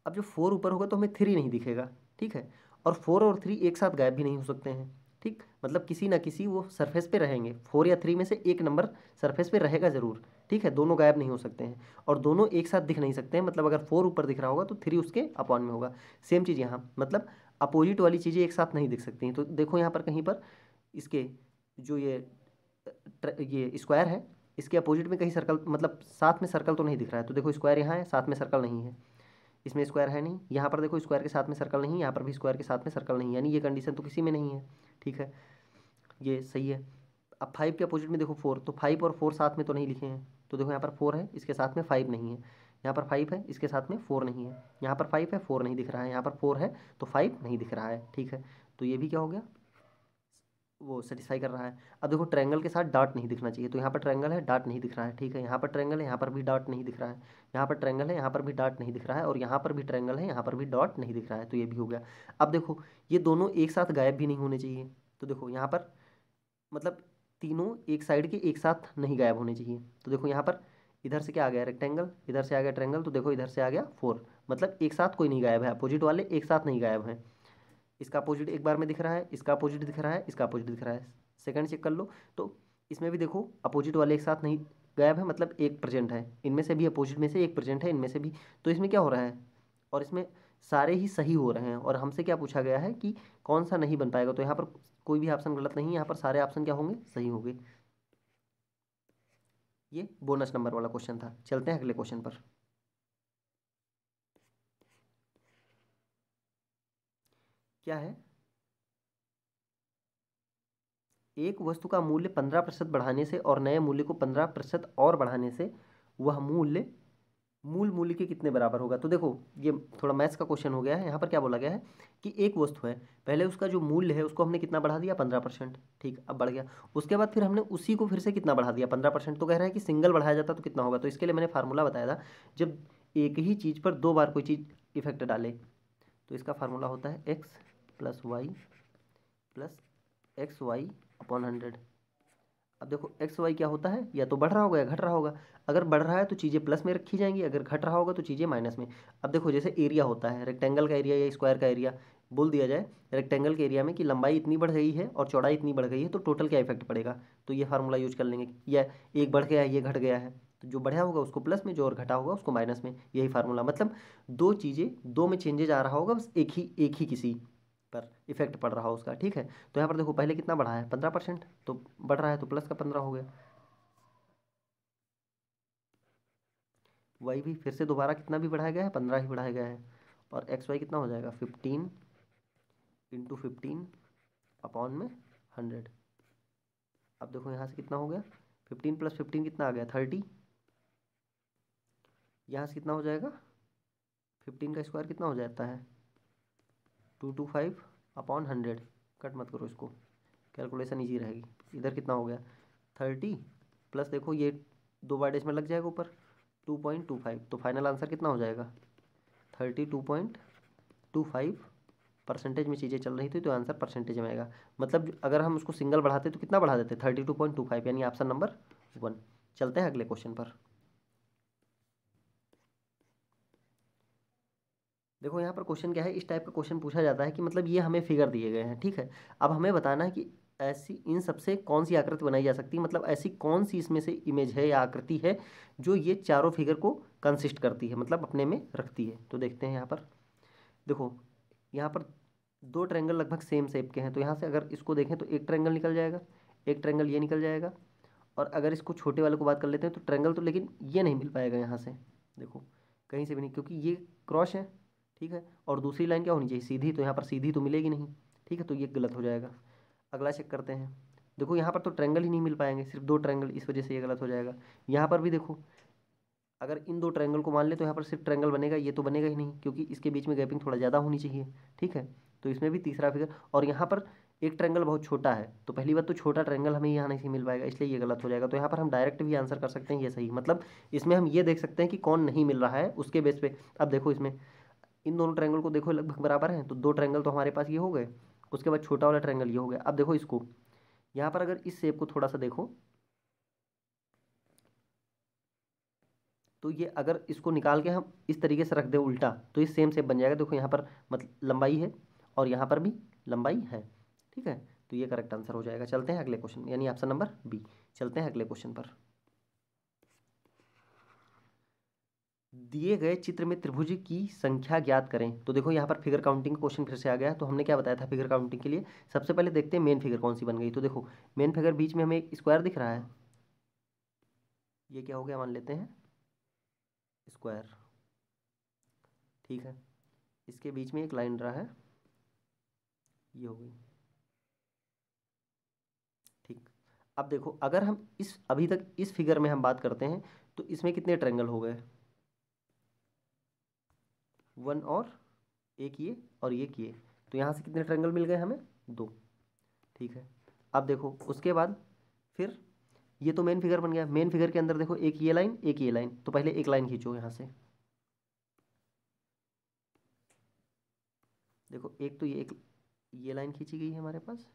अब जो 4 ऊपर होगा तो हमें 3 नहीं दिखेगा। ठीक है, और 4 और 3 एक साथ गायब भी नहीं हो सकते हैं। ठीक, मतलब किसी ना किसी वो सरफेस पे रहेंगे, 4 या 3 में से एक नंबर सरफेस पे रहेगा ज़रूर। ठीक है, दोनों गायब नहीं हो सकते हैं और दोनों एक साथ दिख नहीं सकते हैं। मतलब अगर 4 ऊपर दिख रहा होगा तो 3 उसके अपॉन में होगा। सेम चीज़ यहाँ, मतलब अपोजिट वाली चीज़ें एक साथ नहीं दिख सकती हैं। तो देखो यहाँ पर कहीं पर इसके जो ये स्क्वायर है, इसके अपोजिट में कहीं सर्कल, मतलब साथ में सर्कल तो नहीं दिख रहा है। तो देखो स्क्वायर यहाँ है, साथ में सर्कल नहीं है, इसमें स्क्वायर है नहीं। यहाँ पर देखो स्क्वायर के साथ में सर्कल नहीं, यहाँ पर भी स्क्वायर के साथ में सर्कल नहीं, यानी ये कंडीशन तो किसी में नहीं है। ठीक है, ये सही है। अब 5 के अपोजिट में देखो 4, तो 5 और 4 साथ में तो नहीं लिखे हैं। तो देखो यहाँ पर 4 है, इसके साथ में 5 नहीं है। यहाँ पर 5 है, इसके साथ में 4 नहीं है। यहाँ पर 5 है, 4 नहीं दिख रहा है। यहाँ पर 4 है तो 5 नहीं दिख रहा है। ठीक है, तो ये भी क्या हो गया, वो सेटिस्फाई कर रहा है। अब देखो ट्रायंगल के साथ डॉट नहीं दिखना चाहिए, तो यहाँ पर ट्रायंगल है, डॉट नहीं दिख रहा है। ठीक है, यहाँ पर ट्रायंगल है, यहाँ पर भी डॉट नहीं दिख रहा है। यहाँ पर ट्रायंगल है, यहाँ पर भी डॉट नहीं दिख रहा है, और यहाँ पर भी ट्रायंगल है, यहाँ पर भी डॉट नहीं दिख रहा है। तो ये भी हो गया। अब देखो ये दोनों एक साथ गायब भी नहीं होने चाहिए। तो देखो यहाँ पर मतलब तीनों एक साइड के एक साथ नहीं गायब होने चाहिए। तो देखो यहाँ पर इधर से क्या आ गया, रेक्टेंगल, इधर से आ गया ट्रायंगल, तो देखो इधर से आ गया 4। मतलब एक साथ कोई नहीं गायब है, अपोजिट वाले एक साथ नहीं गायब हैं। इसका अपोजिट एक बार में दिख रहा है, इसका अपोजिट दिख रहा है, इसका अपोजिट दिख रहा है। सेकंड चेक कर लो, तो इसमें भी देखो अपोजिट वाले एक साथ नहीं गायब है, मतलब एक प्रेजेंट है। इनमें से भी अपोजिट में से एक प्रेजेंट है, इनमें से भी। तो इसमें क्या हो रहा है, और इसमें सारे ही सही हो रहे हैं। और हमसे क्या पूछा गया है कि कौन सा नहीं बन पाएगा, तो यहाँ पर कोई भी ऑप्शन गलत नहीं है, यहाँ पर सारे ऑप्शन क्या होंगे, सही होंगे। ये बोनस नंबर वाला क्वेश्चन था। चलते हैं अगले क्वेश्चन पर। क्या है, एक वस्तु का मूल्य 15% बढ़ाने से और नए मूल्य को 15% और बढ़ाने से वह मूल्य मूल मूल्य के कितने बराबर होगा। तो देखो ये थोड़ा मैथ्स का क्वेश्चन हो गया है। यहाँ पर क्या बोला गया है कि एक वस्तु है, पहले उसका जो मूल्य है उसको हमने कितना बढ़ा दिया, 15%। ठीक, अब बढ़ गया। उसके बाद फिर हमने उसी को फिर से कितना बढ़ा दिया, 15%। तो कह रहा है कि सिंगल बढ़ाया जाता तो कितना होगा। तो इसके लिए मैंने फार्मूला बताया था, जब एक ही चीज़ पर 2 बार कोई चीज़ इफेक्ट डाले तो इसका फार्मूला होता है X plus Y plus X Y upon 100। अब देखो एक्स वाई क्या होता है, या तो बढ़ रहा होगा या घट रहा होगा। अगर बढ़ रहा है तो चीज़ें प्लस में रखी जाएंगी, अगर घट रहा होगा तो चीज़ें माइनस में। अब देखो जैसे एरिया होता है, रेक्टेंगल का एरिया या स्क्वायर का एरिया, बोल दिया जाए रेक्टेंगल के एरिया में कि लंबाई इतनी बढ़ गई है और चौड़ाई इतनी बढ़ गई है, तो टोटल क्या इफेक्ट पड़ेगा। तो ये फार्मूला यूज कर लेंगे, या एक बढ़ गया है ये घट गया है, तो जो बढ़ा होगा उसको प्लस में, जो और घटा होगा उसको माइनस में। यही फार्मूला, मतलब दो चीज़ें, दो में चेंजेज आ रहा होगा, बस एक ही किसी पर इफेक्ट पड़ रहा हो उसका। ठीक है, तो यहाँ पर देखो पहले कितना बढ़ा है, 15%, तो बढ़ रहा है तो प्लस का 15 हो गया। वाई भी फिर से दोबारा कितना भी बढ़ाया गया है, 15 ही बढ़ाया गया है। और एक्स वाई कितना हो जाएगा, 15 इंटू 15 अपॉन में 100। अब देखो यहाँ से कितना हो गया, 15 + 15 कितना आ गया 30। यहाँ से कितना हो जाएगा, 15 का स्क्वायर कितना हो जाता है 225 अपॉन 100। कट मत करो इसको, कैलकुलेशन ईजी रहेगी। इधर कितना हो गया 30 प्लस देखो ये 2 बार डेसिमल लग जाएगा ऊपर 2.25, तो फाइनल आंसर कितना हो जाएगा 32.25। परसेंटेज में चीज़ें चल रही थी तो आंसर परसेंटेज में आएगा। मतलब अगर हम उसको सिंगल बढ़ाते तो कितना बढ़ा देते 32.25, यानी ऑप्शन नंबर 1। चलते हैं अगले क्वेश्चन पर। देखो यहाँ पर क्वेश्चन क्या है, इस टाइप का क्वेश्चन पूछा जाता है कि मतलब ये हमें फिगर दिए गए हैं, ठीक है। अब हमें बताना है कि ऐसी इन सबसे कौन सी आकृति बनाई जा सकती है, मतलब ऐसी कौन सी इसमें से इमेज है या आकृति है जो ये चारों फिगर को कंसिस्ट करती है, मतलब अपने में रखती है। तो देखते हैं यहाँ पर, देखो यहाँ पर 2 ट्रायंगल लगभग सेम शेप के हैं, तो यहाँ से अगर इसको देखें तो एक ट्रायंगल निकल जाएगा, एक ट्रायंगल ये निकल जाएगा। और अगर इसको छोटे वाले को बात कर लेते हैं तो ट्रायंगल तो लेकिन ये नहीं मिल पाएगा यहाँ से, देखो कहीं से भी नहीं, क्योंकि ये क्रॉस है, ठीक है। और दूसरी लाइन क्या होनी चाहिए सीधी, तो यहाँ पर सीधी तो मिलेगी नहीं, ठीक है, तो ये गलत हो जाएगा। अगला चेक करते हैं, देखो यहाँ पर तो ट्रायंगल ही नहीं मिल पाएंगे, सिर्फ 2 ट्रायंगल, इस वजह से ये गलत हो जाएगा। यहाँ पर भी देखो अगर इन 2 ट्रायंगल को मान ले तो यहाँ पर सिर्फ ट्रायंगल बनेगा, ये तो बनेगा ही नहीं, क्योंकि इसके बीच में गैपिंग थोड़ा ज़्यादा होनी चाहिए, ठीक है। तो इसमें भी तीसरा फिगर, और यहाँ पर एक ट्रायंगल बहुत छोटा है, तो पहली बात तो छोटा ट्रायंगल हमें यहाँ नहीं मिल पाएगा, इसलिए ये गलत हो जाएगा। तो यहाँ पर हम डायरेक्ट भी आंसर कर सकते हैं ये सही, मतलब इसमें हम ये देख सकते हैं कि कौन नहीं मिल रहा है उसके बेस पे। अब देखो इसमें इन दोनों ट्रायंगल को देखो लगभग बराबर हैं, तो 2 ट्रायंगल तो हमारे पास ये हो गए, उसके बाद छोटा वाला ट्रायंगल ये हो गया। अब देखो इसको यहाँ पर अगर इस शेप को थोड़ा सा देखो, तो ये अगर इसको निकाल के हम इस तरीके से रख दें उल्टा, तो ये सेम शेप बन जाएगा। देखो यहाँ पर मतलब लंबाई है और यहाँ पर भी लंबाई है, ठीक है। तो ये करेक्ट आंसर हो जाएगा। चलते हैं अगले क्वेश्चन, यानी ऑप्शन नंबर बी। चलते हैं अगले क्वेश्चन पर। दिए गए चित्र में त्रिभुज की संख्या ज्ञात करें। तो देखो यहाँ पर फिगर काउंटिंग क्वेश्चन फिर से आ गया है। तो हमने क्या बताया था फिगर काउंटिंग के लिए, सबसे पहले देखते हैं मेन फिगर कौन सी बन गई। तो देखो मेन फिगर बीच में हमें एक स्क्वायर दिख रहा है, ये क्या हो गया मान लेते हैं स्क्वायर, ठीक है। इसके बीच में एक लाइन रहा है, ये हो गई, ठीक। अब देखो अगर हम इस अभी तक इस फिगर में हम बात करते हैं तो इसमें कितने ट्रायंगल हो गए, 1 और एक ये और एक ये, तो यहाँ से कितने ट्रायंगल मिल गए हमें 2, ठीक है। अब देखो उसके बाद फिर ये तो मेन फिगर बन गया, मेन फिगर के अंदर देखो एक ये लाइन एक ये लाइन, तो पहले एक लाइन खींचो यहाँ से, देखो एक तो ये लाइन खींची गई है हमारे पास,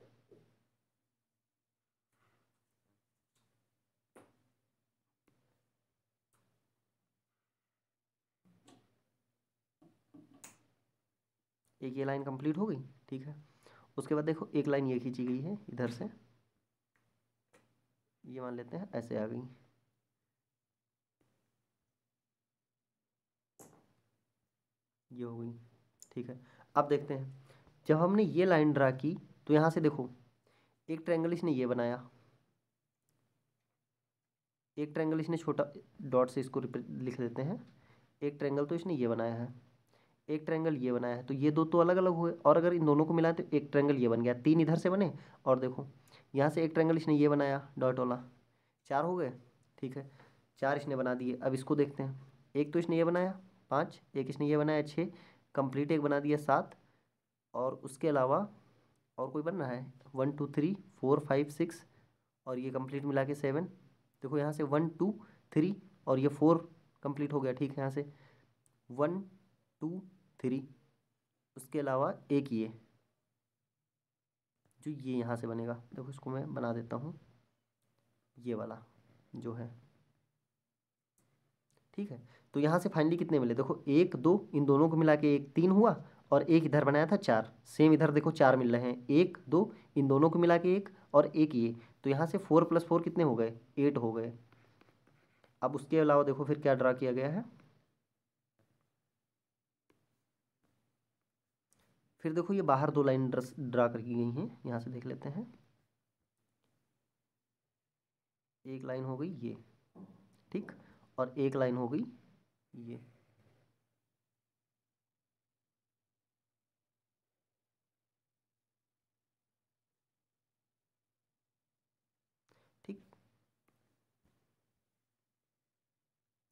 एक ये लाइन कंप्लीट हो गई, ठीक है। उसके बाद देखो एक लाइन ये खींची गई है इधर से, ये मान लेते हैं ऐसे आ गई, ये हो गई, ठीक है। अब देखते हैं जब हमने ये लाइन ड्रा की तो यहाँ से देखो एक ट्रायंगल इसने ये बनाया, एक ट्रायंगल इसने छोटा डॉट से इसको लिख देते हैं, एक ट्रायंगल तो इसने ये बनाया है, एक ट्रायंगल ये बनाया है, तो ये दो तो अलग अलग हुए, और अगर इन दोनों को मिलाए तो एक ट्रायंगल ये बन गया, 3 इधर से बने। और देखो यहाँ से एक ट्रायंगल इसने ये बनाया डॉट वाला, 4 हो गए, ठीक है। 4 इसने बना दिए। अब इसको देखते हैं, एक तो इसने ये बनाया 5, एक इसने ये बनाया 6, कंप्लीट एक बना दिया 7, और उसके अलावा और कोई बन रहा है 1 2 3 4 5 6, और ये कंप्लीट मिला के 7। देखो यहाँ से 1 2 3 और ये 4 कंप्लीट हो गया, ठीक है। यहाँ से 1 2 3, उसके अलावा एक ये जो ये यहाँ से बनेगा, देखो इसको मैं बना देता हूँ, ये वाला जो है, ठीक है। तो यहाँ से फाइनली कितने मिले, देखो 1 2 इन दोनों को मिला के एक 3 हुआ, और एक इधर बनाया था 4, सेम इधर देखो 4 मिल रहे हैं, 1 2 इन दोनों को मिला के एक, और एक ये, तो यहाँ से 4 + 4 कितने हो गए 8 हो गए। अब उसके अलावा देखो फिर क्या ड्रा किया गया है, फिर देखो ये बाहर 2 लाइन ड्रा कर की गई हैं, यहाँ से देख लेते हैं। एक लाइन हो गई ये, ठीक, और एक लाइन हो गई ये,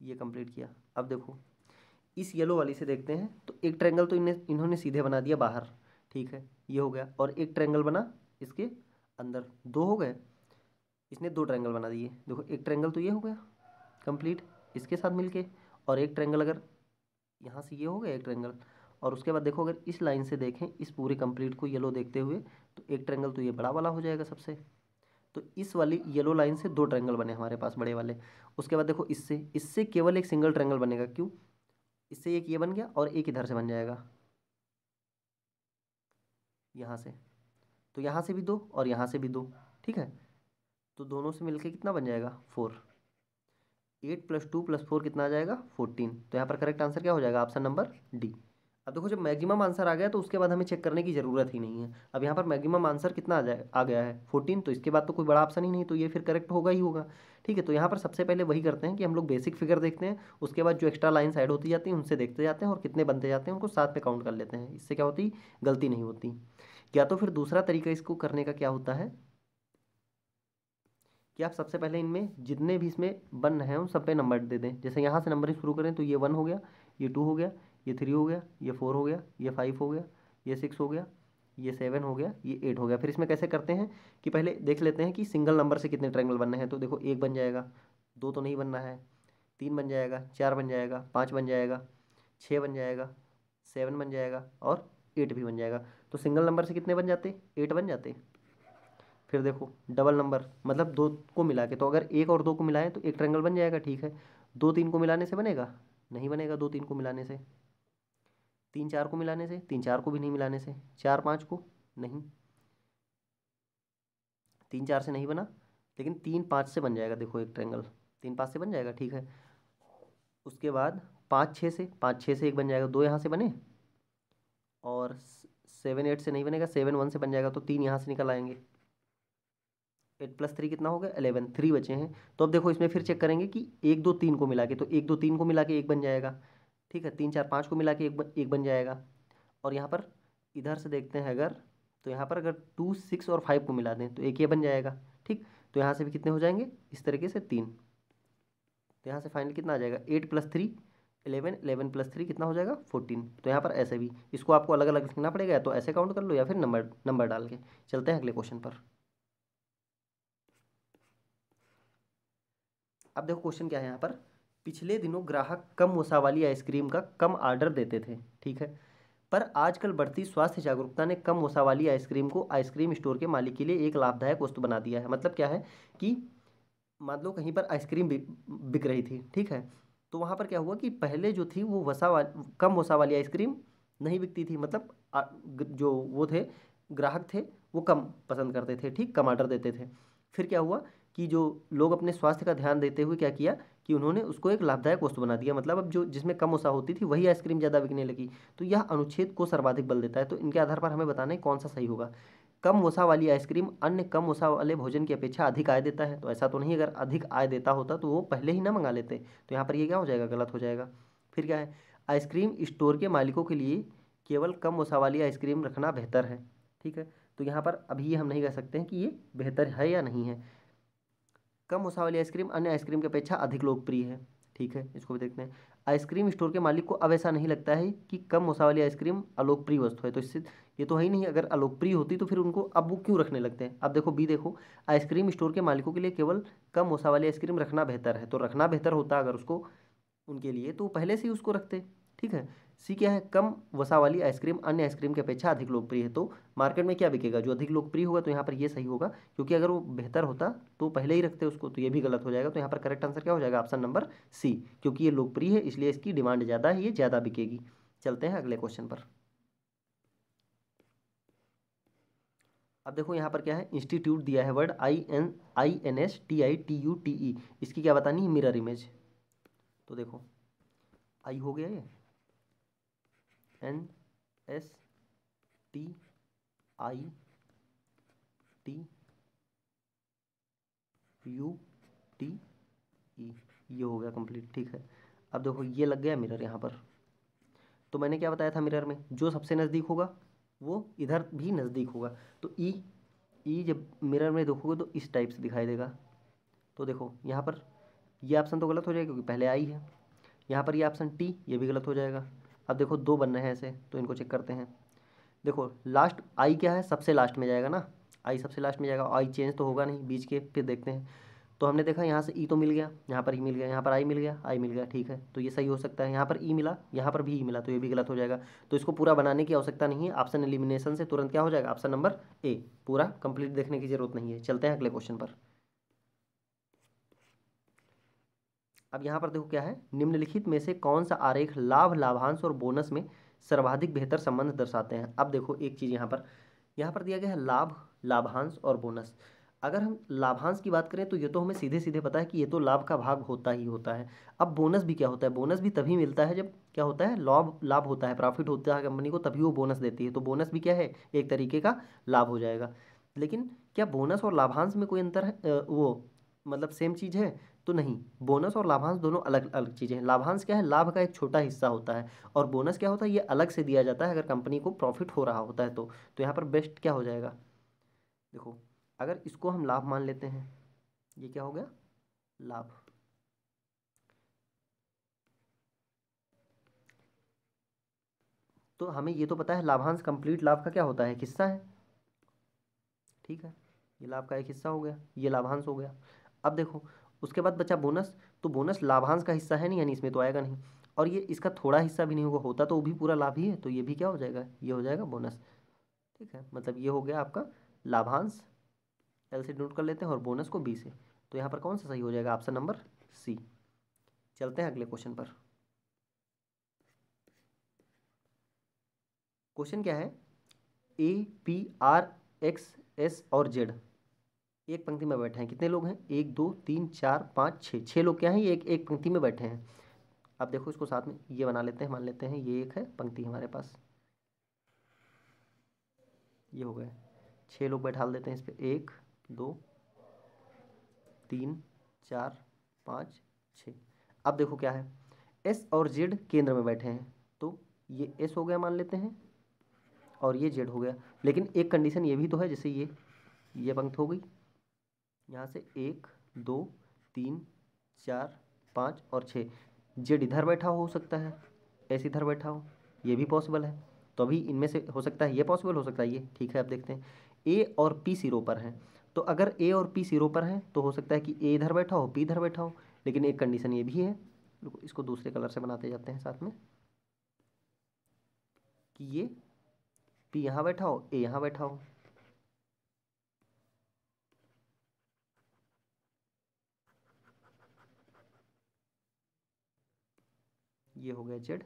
ये कंप्लीट किया। अब देखो इस येलो वाली से देखते हैं, तो एक ट्रायंगल तो इन्होंने सीधे बना दिया बाहर, ठीक है, ये हो गया। और एक ट्रायंगल बना इसके अंदर, दो हो गए। इसने दो ट्रायंगल बना दिए। देखो एक ट्रायंगल तो ये हो गया कंप्लीट इसके साथ मिलके, और एक ट्रायंगल अगर यहाँ से ये हो गया एक ट्रायंगल। और उसके बाद देखो अगर इस लाइन से देखें इस पूरे कंप्लीट को येलो देखते हुए, तो एक ट्रायंगल तो ये बड़ा वाला हो जाएगा सबसे। तो इस वाली येलो लाइन से दो ट्रायंगल बने हमारे पास बड़े वाले। उसके बाद देखो इससे इससे केवल एक सिंगल ट्रायंगल बनेगा, क्यों? इससे एक ये बन गया और एक इधर से बन जाएगा यहाँ से। तो यहाँ से भी दो और यहाँ से भी दो, ठीक है। तो दोनों से मिलके कितना बन जाएगा? 4। 8 + 2 + 4 कितना आ जाएगा? 14। तो यहाँ पर करेक्ट आंसर क्या हो जाएगा? Option number D. अब देखो जब मैक्सिमम आंसर आ गया तो उसके बाद हमें चेक करने की ज़रूरत ही नहीं है। अब यहाँ पर मैक्सिमम आंसर कितना आ गया है? 14। तो इसके बाद तो कोई बड़ा ऑप्शन ही नहीं, तो ये फिर करेक्ट होगा ही होगा, ठीक है। तो यहाँ पर सबसे पहले वही करते हैं कि हम लोग बेसिक फिगर देखते हैं, उसके बाद जो एक्स्ट्रा लाइन ऐड होती जाती हैं उनसे देखते जाते हैं और कितने बनते जाते हैं उनको साथ में काउंट कर लेते हैं। इससे क्या होती, गलती नहीं होती। या तो फिर दूसरा तरीका इसको करने का क्या होता है कि आप सबसे पहले इनमें जितने भी इसमें बन रहे हैं उन सब पे नंबर दे दें। जैसे यहाँ से नंबरिंग शुरू करें तो ये 1 हो गया, ये 2 हो गया, ये 3 हो गया, ये 4 हो गया, ये 5 हो गया, ये 6 हो गया, ये 7 हो गया, ये 8 हो गया। फिर इसमें कैसे करते हैं कि पहले देख लेते हैं कि सिंगल नंबर से कितने ट्रायंगल बनने हैं। तो देखो एक बन जाएगा, दो तो नहीं बनना है, 3 बन जाएगा, 4 बन जाएगा, 5 बन जाएगा, 6 बन जाएगा, 7 बन जाएगा और 8 भी बन जाएगा। तो सिंगल नंबर से कितने बन जाते? 8 बन जाते। फिर देखो डबल नंबर मतलब दो को मिला के, तो अगर एक और दो को मिलाएं तो एक ट्रायंगल बन जाएगा, ठीक है। दो तीन को मिलाने से बनेगा? नहीं बनेगा। दो तीन को मिलाने से, तीन चार को मिलाने से, तीन चार को भी नहीं मिलाने से, चार पाँच को नहीं, तीन चार से नहीं बना, लेकिन तीन पाँच से बन जाएगा। देखो एक ट्रायंगल तीन पाँच से बन जाएगा, ठीक है। उसके बाद पाँच छः से, पाँच छः से एक बन जाएगा, दो यहाँ से बने। और 7 8 से नहीं बनेगा, 7 1 से बन जाएगा, तो तीन यहाँ से निकल आएंगे। 8 + 3 कितना हो गया? 11। 3 बचे हैं। तो अब देखो इसमें फिर चेक करेंगे कि एक दो तीन को मिला के, तो एक दो तीन को मिला के एक बन जाएगा, ठीक है। तीन चार पाँच को मिला के एक बन जाएगा। और यहाँ पर इधर से देखते हैं अगर, तो यहाँ पर अगर 2 6 और 5 को मिला दें तो एक ये बन जाएगा, ठीक। तो यहाँ से भी कितने हो जाएंगे इस तरीके से? 3। तो यहाँ से फाइनल कितना आ जाएगा? 8 + 3 11, 11 + 3 कितना हो जाएगा? 14। तो यहाँ पर ऐसे भी इसको आपको अलग अलग लिखना पड़ेगा, या तो ऐसे काउंट कर लो या फिर नंबर नंबर डाल के। चलते हैं अगले क्वेश्चन पर। अब देखो क्वेश्चन क्या है यहाँ पर। पिछले दिनों ग्राहक कम वसा वाली आइसक्रीम का कम ऑर्डर देते थे, ठीक है। पर आजकल बढ़ती स्वास्थ्य जागरूकता ने कम वसा वाली आइसक्रीम को आइसक्रीम स्टोर के मालिक के लिए एक लाभदायक वस्तु बना दिया है। मतलब क्या है कि मान लो कहीं पर आइसक्रीम बिक रही थी, ठीक है। तो वहाँ पर क्या हुआ कि पहले जो थी वो कम वसा वाली आइसक्रीम नहीं बिकती थी। मतलब जो वो थे ग्राहक थे वो कम पसंद करते थे, ठीक, कम ऑर्डर देते थे। फिर क्या हुआ कि जो लोग अपने स्वास्थ्य का ध्यान देते हुए क्या किया कि उन्होंने उसको एक लाभदायक वस्तु बना दिया। मतलब अब जो जिसमें कम वसा होती थी वही आइसक्रीम ज़्यादा बिकने लगी। तो यह अनुच्छेद को सर्वाधिक बल देता है। तो इनके आधार पर हमें बताना है कौन सा सही होगा। कम वसा वाली आइसक्रीम अन्य कम वसा वाले भोजन की अपेक्षा अधिक आय देता है। तो ऐसा तो नहीं, अगर अधिक आय देता होता तो वो पहले ही ना मंगा लेते। तो यहाँ पर ये क्या हो जाएगा? गलत हो जाएगा। फिर क्या है? आइसक्रीम स्टोर के मालिकों के लिए केवल कम वसा वाली आइसक्रीम रखना बेहतर है, ठीक है। तो यहाँ पर अभी हम नहीं कह सकते हैं कि ये बेहतर है या नहीं है। कम वसा वाली आइसक्रीम अन्य आइसक्रीम की अपेक्षा अधिक लोकप्रिय है, ठीक है। इसको भी देखते हैं। आइसक्रीम स्टोर के मालिक को अब ऐसा नहीं लगता है कि कम वसा वाली आइसक्रीम अलोकप्रिय वस्तु है। तो इससे ये तो है ही नहीं, अगर अलोकप्रिय होती तो फिर उनको अब वो क्यों रखने लगते हैं। अब देखो बी देखो, आइसक्रीम स्टोर के मालिकों के लिए केवल कम वसा वाली आइसक्रीम रखना बेहतर है। तो रखना बेहतर होता अगर उसको उनके लिए तो पहले से ही उसको रखते, ठीक है। सी क्या है? कम वसा वाली आइसक्रीम अन्य आइसक्रीम की अपेक्षा अधिक लोकप्रिय है। तो मार्केट में क्या बिकेगा? जो अधिक लोकप्रिय होगा। तो यहाँ पर ये सही होगा, क्योंकि अगर वो बेहतर होता तो पहले ही रखते उसको। तो ये भी गलत हो जाएगा। तो यहाँ पर करेक्ट आंसर क्या हो जाएगा? ऑप्शन नंबर सी, क्योंकि ये लोकप्रिय है इसलिए इसकी डिमांड ज़्यादा है, ये ज़्यादा बिकेगी। चलते हैं अगले क्वेश्चन पर। अब देखो यहाँ पर क्या है? इंस्टीट्यूट दिया है वर्ड INSTITUTE। इसकी क्या बतानी है? Mirror image. तो देखो आई हो गया ये NSTITUTE, ये हो गया कंप्लीट, ठीक है। अब देखो ये लग गया मिरर यहाँ पर। तो मैंने क्या बताया था? मिरर में जो सबसे नज़दीक होगा वो इधर भी नज़दीक होगा। तो ई जब मिरर में देखोगे तो इस टाइप से दिखाई देगा। तो देखो यहाँ पर ये ऑप्शन तो गलत हो जाएगा क्योंकि पहले आई है। यहाँ पर ये ऑप्शन टी, ये भी गलत हो जाएगा। अब देखो 2 बन रहे हैं ऐसे, तो इनको चेक करते हैं। देखो लास्ट आई क्या है, सबसे लास्ट में जाएगा ना, आई सबसे लास्ट में जाएगा, आई चेंज तो होगा नहीं बीच के। फिर देखते हैं, तो हमने देखा यहाँ से ई तो मिल गया, यहाँ पर ई मिल गया, यहाँ पर आई मिल गया, आई मिल गया, ठीक है, तो ये सही हो सकता है। यहाँ पर ई मिला, यहाँ पर भी ई मिला, तो ये भी गलत हो जाएगा। तो इसको पूरा बनाने की आवश्यकता नहीं है, ऑप्शन एलिमिनेशन से तुरंत क्या हो जाएगा, ऑप्शन नंबर ए। पूरा कंप्लीट देखने की जरूरत नहीं है। चलते हैं अगले क्वेश्चन पर। अब यहाँ पर देखो क्या है, निम्नलिखित में से कौन सा आरेख लाभ, लाभांश और बोनस में सर्वाधिक बेहतर संबंध दर्शाते हैं। अब देखो एक चीज़ यहाँ पर दिया गया है लाभ, लाभांश और बोनस। अगर हम लाभांश की बात करें तो ये तो हमें सीधे सीधे पता है कि ये तो लाभ का भाग होता ही होता है। अब बोनस भी क्या होता है, बोनस भी तभी मिलता है जब क्या होता है, लाभ, लाभ होता है, प्रॉफिट होता है कंपनी को, तभी वो बोनस देती है। तो बोनस भी क्या है, एक तरीके का लाभ हो जाएगा। लेकिन क्या बोनस और लाभांश में कोई अंतर है, वो मतलब सेम चीज़ है? तो नहीं, बोनस और लाभांश दोनों अलग अलग चीज़ें हैं। लाभांश क्या है, लाभ का एक छोटा हिस्सा होता है, और बोनस क्या होता है, ये अलग से दिया जाता है अगर कंपनी को प्रॉफिट हो रहा होता है तो यहाँ पर बेस्ट क्या हो जाएगा, देखो अगर इसको हम लाभ मान लेते हैं, ये क्या हो गया, लाभ। तो हमें ये तो पता है लाभांश कंप्लीट लाभ का क्या होता है, एक हिस्सा है, ठीक है, ये लाभ का एक हिस्सा हो गया, ये लाभांश हो गया। अब देखो उसके बाद बचा बोनस, तो बोनस लाभांश का हिस्सा है नहीं, यानी इसमें तो आएगा नहीं, और ये इसका थोड़ा हिस्सा भी नहीं होगा, होता तो वो भी पूरा लाभ ही है, तो ये भी क्या हो जाएगा, ये हो जाएगा बोनस। ठीक है, मतलब ये हो गया आपका लाभांश, एल से नोट कर लेते हैं, और बोनस को बी से। तो यहाँ पर कौन सा सही हो जाएगा, ऑप्शन नंबर सी। चलते हैं अगले क्वेश्चन पर। क्वेश्चन क्या है, A P R x S और जेड एक पंक्ति में बैठे हैं। कितने लोग हैं, 1 2 3 4 5 6, 6 लोग क्या हैं, ये एक एक पंक्ति में बैठे हैं। अब देखो इसको साथ में ये बना लेते हैं, मान लेते हैं ये एक है पंक्ति हमारे पास, ये हो गए 6 लोग बैठा देते हैं इस पर, 1 2 3 4 5 6। अब देखो क्या है, एस और जेड केंद्र में बैठे हैं, तो ये एस हो गया मान लेते हैं, और ये जेड हो गया। लेकिन एक कंडीशन ये भी तो है, जैसे ये पंक्ति हो गई, यहाँ से 1 2 3 4 5 और 6, जेड इधर बैठा हो सकता है, एस इधर बैठा हो, ये भी पॉसिबल है। तो अभी इनमें से हो सकता है ये पॉसिबल, हो सकता है ये, ठीक है। अब देखते हैं, ए और पी सिरों पर हैं, तो अगर ए और पी सिरों पर हैं तो हो सकता है कि ए इधर बैठा हो, पी इधर बैठा हो। लेकिन एक कंडीशन ये भी है, इसको दूसरे कलर से बनाते जाते हैं साथ में, कि ये पी यहाँ बैठा हो, ए यहाँ बैठा हो। ये हो गया जेड,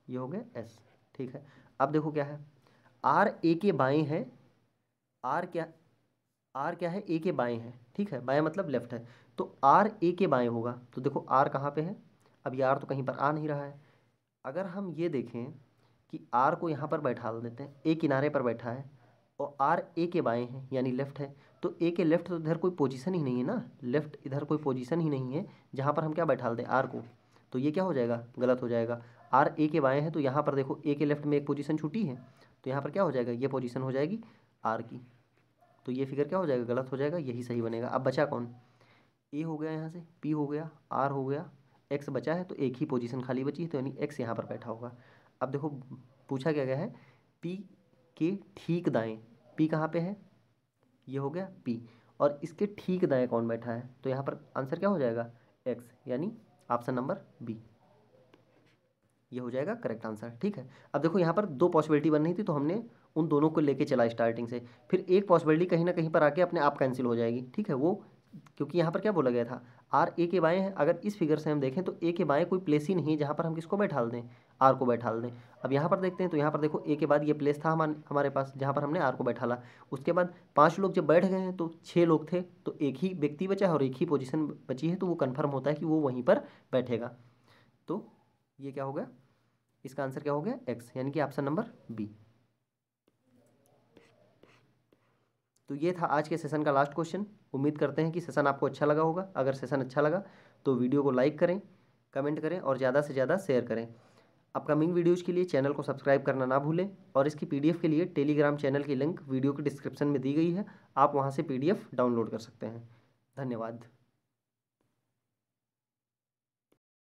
ये हो गया एस, ठीक है। अब देखो क्या है, आर ए के बाएं है, आर क्या, आर क्या है, ए के बाएं है, ठीक है, बाएं मतलब लेफ्ट है, तो आर ए के बाएं होगा। तो देखो आर कहाँ पे है, अब ये आर तो कहीं पर आ नहीं रहा है। अगर हम ये देखें कि आर को यहाँ पर बैठा देते हैं, ए किनारे पर बैठा है, और आर ए के बाएं है यानी लेफ्ट है, तो ए के लेफ्ट तो इधर कोई पोजीशन ही नहीं है ना, लेफ्ट इधर कोई पोजीशन ही नहीं है जहाँ पर हम क्या बैठा दें, आर को। तो ये क्या हो जाएगा, गलत हो जाएगा। आर ए के बाएं है, तो यहाँ पर देखो ए के लेफ्ट में एक पोजीशन छूटी है, तो यहाँ पर क्या हो जाएगा, ये पोजीशन हो जाएगी आर की। तो ये फिगर क्या हो जाएगा, गलत हो जाएगा, यही सही बनेगा। अब बचा कौन, ए हो गया, यहाँ से पी हो गया, आर हो गया, एक्स बचा है, तो एक ही पोजीशन खाली बची है, तो यानी एक्स यहाँ पर बैठा होगा। अब देखो पूछा क्या गया है, पी के ठीक दाएं, पी कहाँ पे है, ये हो गया पी, और इसके ठीक दाएं कौन बैठा है, तो यहाँ पर आंसर क्या हो जाएगा, एक्स, यानी ऑप्शन नंबर बी, ये हो जाएगा करेक्ट आंसर। ठीक है, अब देखो यहाँ पर 2 पॉसिबिलिटी बन रही थी, तो हमने उन दोनों को लेके चला स्टार्टिंग से, फिर एक पॉसिबिलिटी कहीं ना कहीं पर आके अपने आप कैंसिल हो जाएगी, ठीक है। वो क्योंकि यहाँ पर क्या बोला गया था, आर ए के बाएं है, अगर इस फिगर से हम देखें तो ए के बाएं कोई प्लेस ही नहीं है जहाँ पर हम किसको बैठा दें, आर को बैठा दें। अब यहाँ पर देखते हैं, तो यहाँ पर देखो ए के बाद ये प्लेस था हमारे पास जहाँ पर हमने आर को बैठाला। उसके बाद 5 लोग जब बैठ गए हैं तो 6 लोग थे, तो एक ही व्यक्ति बचा है और एक ही पोजीशन बची है, तो वो कन्फर्म होता है कि वो वहीं पर बैठेगा। तो ये क्या हो गया, इसका आंसर क्या हो गया, एक्स, यानी कि ऑप्शन नंबर बी। तो ये था आज के सेशन का लास्ट क्वेश्चन। उम्मीद करते हैं कि सेशन आपको अच्छा लगा होगा। अगर सेशन अच्छा लगा तो वीडियो को लाइक करें, कमेंट करें और ज़्यादा से ज़्यादा शेयर करें। अपकमिंग वीडियोज़ के लिए चैनल को सब्सक्राइब करना ना भूलें, और इसकी पीडीएफ के लिए टेलीग्राम चैनल की लिंक वीडियो के डिस्क्रिप्शन में दी गई है, आप वहाँ से पीडीएफ डाउनलोड कर सकते हैं। धन्यवाद।